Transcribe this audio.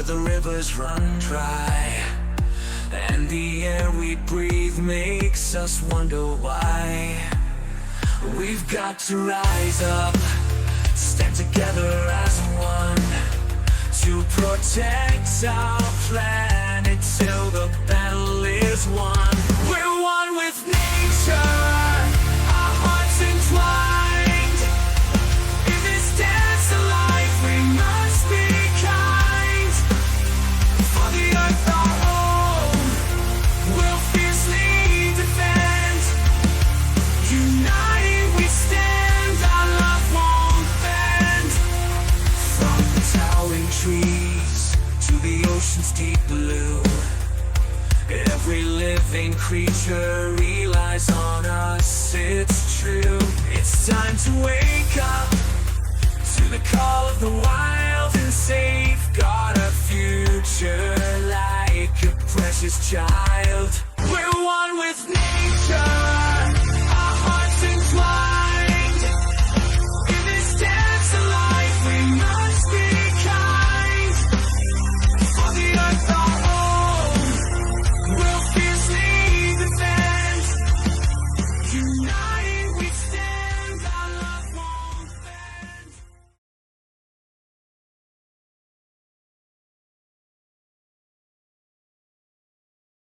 the rivers run dry, and the air we breathe makes us wonder why. We've got to rise up, stand together as one, to protect our planet till the battle is won. We're one with nature, our hearts entwined. In this dance of life we must be kind. For the earth our home, we'll fiercely defend. United we stand, our love won't bend. From the towering trees to the ocean's deep blue, every living creature relies on us, it's true. It's time to wake up to the call of the wild and safeguard our future like a precious child. We're one with nature.